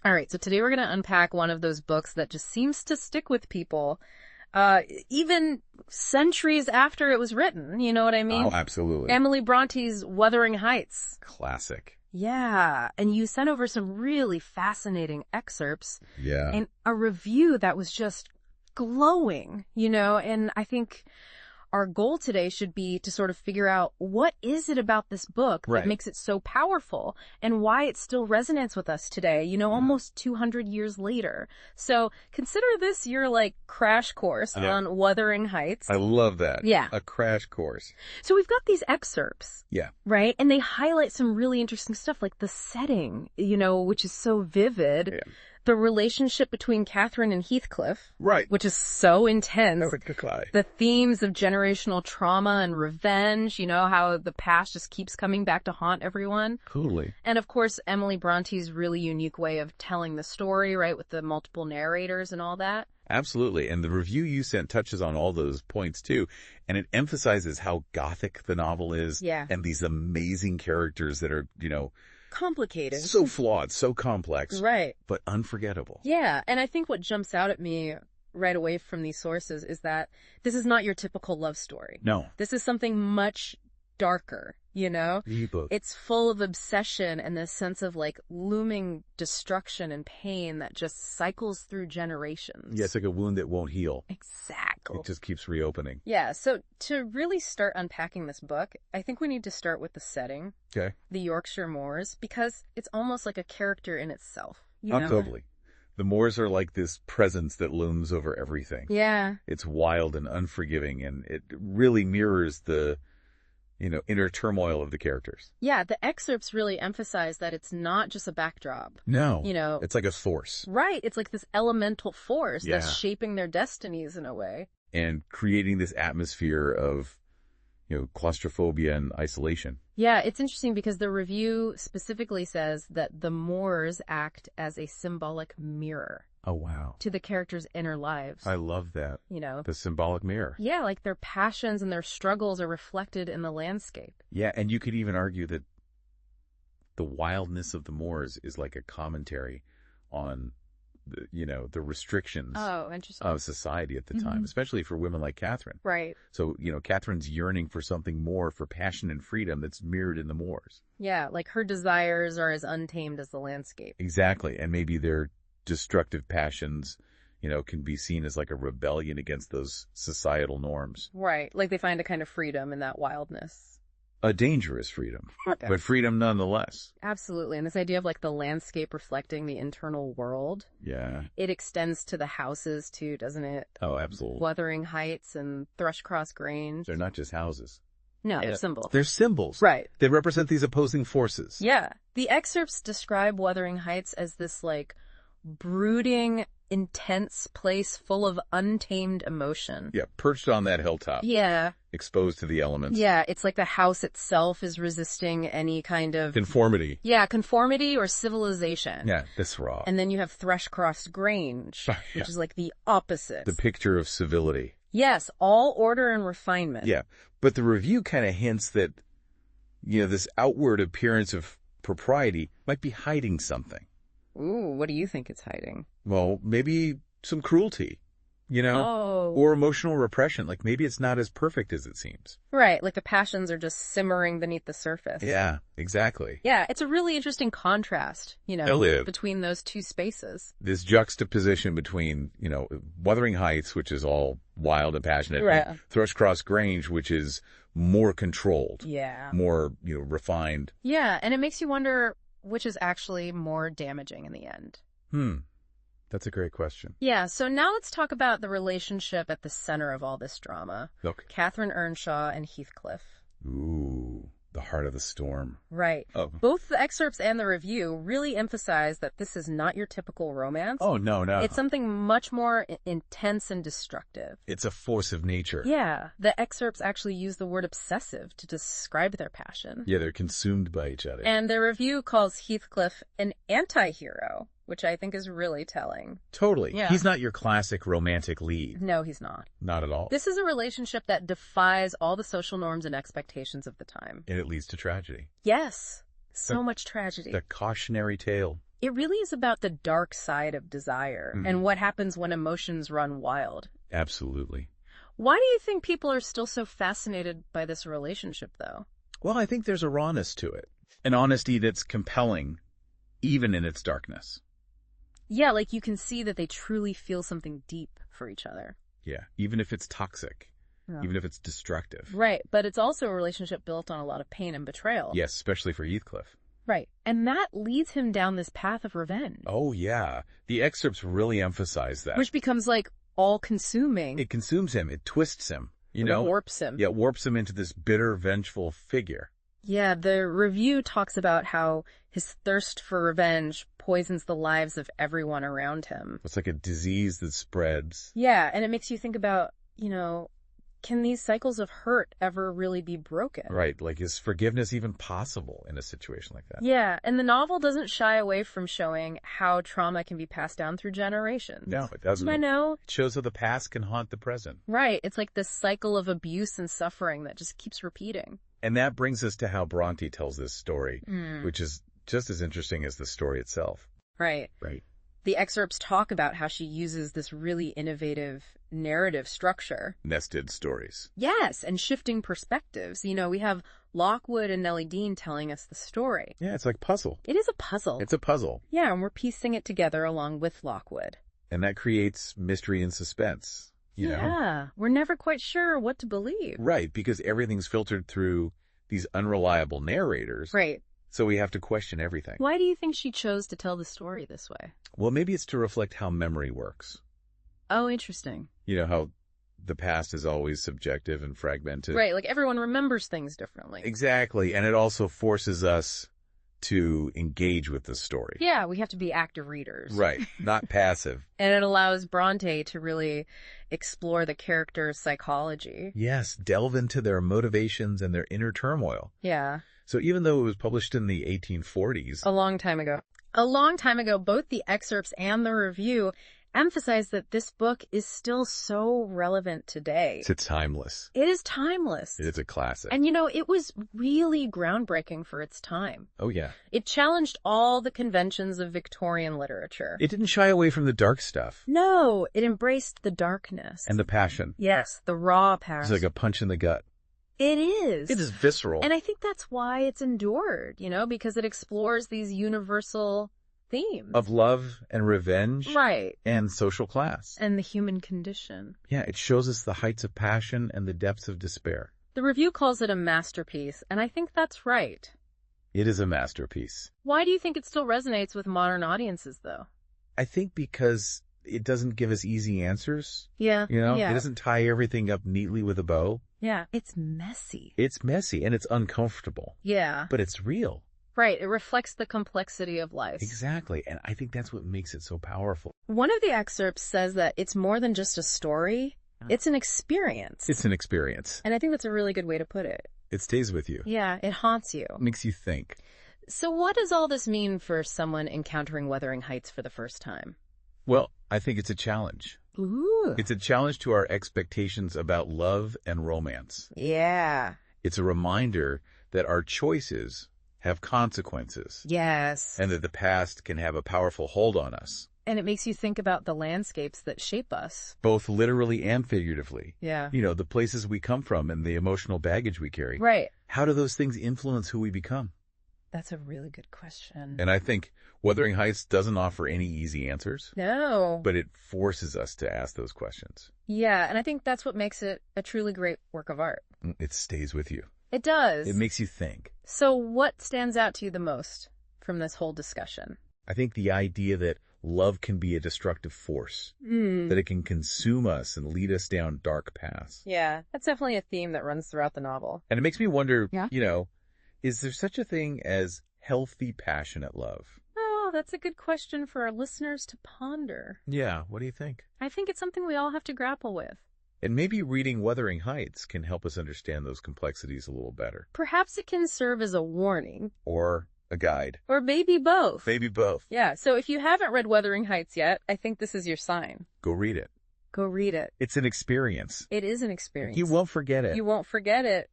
All right, so today we're going to unpack one of those books that just seems to stick with people, even centuries after it was written. You know what I mean? Oh, absolutely. Emily Bronte's Wuthering Heights. Classic. Yeah, and you sent over some really fascinating excerpts. Yeah. And a review that was just glowing, and I think our goal today should be to sort of figure out what is it about this book that makes it so powerful and why it still resonates with us today, almost 200 years later. So consider this your crash course on Wuthering Heights. I love that. Yeah. A crash course. So we've got these excerpts. Yeah. Right? And they highlight some really interesting stuff like the setting, which is so vivid. Yeah. The relationship between Catherine and Heathcliff. Right. Which is so intense. Oh, the themes of generational trauma and revenge, how the past just keeps coming back to haunt everyone. Totally. And of course, Emily Bronte's really unique way of telling the story, right, with the multiple narrators and all that. Absolutely. And the review you sent touches on all those points too. And it emphasizes how Gothic the novel is. Yeah. And these amazing characters that are, complicated. So flawed, so complex. Right. But unforgettable. Yeah. And I think what jumps out at me right away from these sources is that this is not your typical love story. No. This is something much darker, E-book. It's full of obsession and this sense of looming destruction and pain that just cycles through generations. Yeah, it's like a wound that won't heal. Exactly. It just keeps reopening. Yeah, so to really start unpacking this book, I think we need to start with the setting. Okay. The Yorkshire Moors, because it's almost like a character in itself. Totally. The Moors are like this presence that looms over everything. Yeah. It's wild and unforgiving, and it really mirrors the inner turmoil of the characters. Yeah, the excerpts really emphasize that it's not just a backdrop. No. It's like a force. Right. It's like this elemental force that's shaping their destinies in a way. And creating this atmosphere of, claustrophobia and isolation. Yeah, it's interesting because the review specifically says that the Moors act as a symbolic mirror. Oh, wow. To the characters' inner lives. I love that. The symbolic mirror. Yeah, like their passions and their struggles are reflected in the landscape. Yeah, and you could even argue that the wildness of the Moors is like a commentary on the restrictions of society at the time, especially for women like Catherine. Right. So, Catherine's yearning for something more, for passion and freedom that's mirrored in the Moors. Yeah, like her desires are as untamed as the landscape. Exactly. And maybe their destructive passions, can be seen as like a rebellion against those societal norms. Right. Like they find a kind of freedom in that wildness. A dangerous freedom, but freedom nonetheless. Absolutely. And this idea of the landscape reflecting the internal world. Yeah. It extends to the houses too, doesn't it? Oh, absolutely. Wuthering Heights and Thrushcross Grange. They're not just houses. No, they're symbols. They're symbols. Right. They represent these opposing forces. Yeah. The excerpts describe Wuthering Heights as this brooding, intense place full of untamed emotion. Yeah, perched on that hilltop. Yeah. Exposed to the elements. Yeah, it's like the house itself is resisting any kind of... Conformity. Yeah, conformity or civilization. Yeah, visceral. And then you have Thrushcross Grange, which is like the opposite. The picture of civility. Yes, all order and refinement. Yeah, but the review kind of hints that, this outward appearance of propriety might be hiding something. Ooh, what do you think it's hiding? Well, maybe some cruelty, or emotional repression. Like maybe it's not as perfect as it seems. Right, like the passions are just simmering beneath the surface. Yeah, exactly. Yeah, it's a really interesting contrast, between those two spaces. This juxtaposition between, Wuthering Heights, which is all wild and passionate, right, and Thrushcross Grange, which is more controlled. Yeah. More, refined. Yeah, and it makes you wonder which is actually more damaging in the end. That's a great question. Yeah, so now let's talk about the relationship at the center of all this drama. Okay. Catherine Earnshaw and Heathcliff. Ooh, the heart of the storm. Right. Oh. Both the excerpts and the review really emphasize that this is not your typical romance. Oh, no. It's something much more intense and destructive. It's a force of nature. Yeah. The excerpts actually use the word obsessive to describe their passion. Yeah, they're consumed by each other. And the review calls Heathcliff an anti-hero, which I think is really telling. Totally. Yeah. He's not your classic romantic lead. No, he's not. Not at all. This is a relationship that defies all the social norms and expectations of the time. And it leads to tragedy. Yes. So much tragedy. The cautionary tale. It really is about the dark side of desire and what happens when emotions run wild. Absolutely. Why do you think people are still so fascinated by this relationship, though? Well, I think there's a rawness to it. An honesty that's compelling, even in its darkness. Yeah, like you can see that they truly feel something deep for each other. Yeah, even if it's toxic, even if it's destructive. Right, but it's also a relationship built on a lot of pain and betrayal. Yes, especially for Heathcliff. Right, and that leads him down this path of revenge. Oh, yeah. The excerpts really emphasize that. Which becomes, like, all-consuming. It consumes him. It twists him. You know? It warps him. Yeah, it warps him into this bitter, vengeful figure. Yeah, the review talks about how his thirst for revenge poisons the lives of everyone around him. It's like a disease that spreads. Yeah, and it makes you think about, can these cycles of hurt ever really be broken? Right, like is forgiveness even possible in a situation like that? Yeah, and the novel doesn't shy away from showing how trauma can be passed down through generations. No, it doesn't. I know. It shows how the past can haunt the present. Right, it's like this cycle of abuse and suffering that just keeps repeating. And that brings us to how Brontë tells this story, which is just as interesting as the story itself. Right. Right. The excerpts talk about how she uses this really innovative narrative structure. Nested stories. Yes, and shifting perspectives. We have Lockwood and Nellie Dean telling us the story. Yeah, it's like puzzle. It is a puzzle. It's a puzzle. Yeah, and we're piecing it together along with Lockwood. And that creates mystery and suspense, you know? Yeah, we're never quite sure what to believe. Right, because everything's filtered through these unreliable narrators. Right. So we have to question everything. Why do you think she chose to tell the story this way? Well, maybe it's to reflect how memory works. Oh, interesting. You know, how the past is always subjective and fragmented. Right, like everyone remembers things differently. Exactly, and it also forces us to engage with the story. Yeah, we have to be active readers. Right, not passive. And it allows Brontë to really explore the character's psychology. Yes, delve into their motivations and their inner turmoil. Yeah. So even though it was published in the 1840s... A long time ago, both the excerpts and the review emphasize that this book is still so relevant today. It's timeless. It is timeless. It is a classic. And it was really groundbreaking for its time. Oh, yeah. It challenged all the conventions of Victorian literature. It didn't shy away from the dark stuff. No, it embraced the darkness. And the passion. Yes, the raw passion. It's like a punch in the gut. It is. It is visceral. And I think that's why it's endured, because it explores these universal themes. Of love and revenge. Right. And social class. And the human condition. Yeah, it shows us the heights of passion and the depths of despair. The review calls it a masterpiece, and I think that's right. It is a masterpiece. Why do you think it still resonates with modern audiences, though? I think because it doesn't give us easy answers. Yeah. It doesn't tie everything up neatly with a bow. Yeah. It's messy. It's messy and it's uncomfortable. Yeah. But it's real. Right. It reflects the complexity of life. Exactly. And I think that's what makes it so powerful. One of the excerpts says that it's more than just a story. It's an experience. It's an experience. And I think that's a really good way to put it. It stays with you. Yeah. It haunts you. It makes you think. So what does all this mean for someone encountering Wuthering Heights for the first time? Well, I think it's a challenge. Ooh. It's a challenge to our expectations about love and romance. Yeah. It's a reminder that our choices have consequences. Yes. And that the past can have a powerful hold on us. And it makes you think about the landscapes that shape us. Both literally and figuratively. Yeah. The places we come from and the emotional baggage we carry. Right. How do those things influence who we become? That's a really good question. And I think Wuthering Heights doesn't offer any easy answers. No. But it forces us to ask those questions. Yeah, and I think that's what makes it a truly great work of art. It stays with you. It does. It makes you think. So what stands out to you the most from this whole discussion? I think the idea that love can be a destructive force. That it can consume us and lead us down dark paths. Yeah, that's definitely a theme that runs throughout the novel. And it makes me wonder, is there such a thing as healthy, passionate love? Oh, that's a good question for our listeners to ponder. Yeah, what do you think? I think it's something we all have to grapple with. And maybe reading Wuthering Heights can help us understand those complexities a little better. Perhaps it can serve as a warning. Or a guide. Or maybe both. Maybe both. Yeah, so if you haven't read Wuthering Heights yet, I think this is your sign. Go read it. Go read it. It's an experience. It is an experience. You won't forget it. You won't forget it.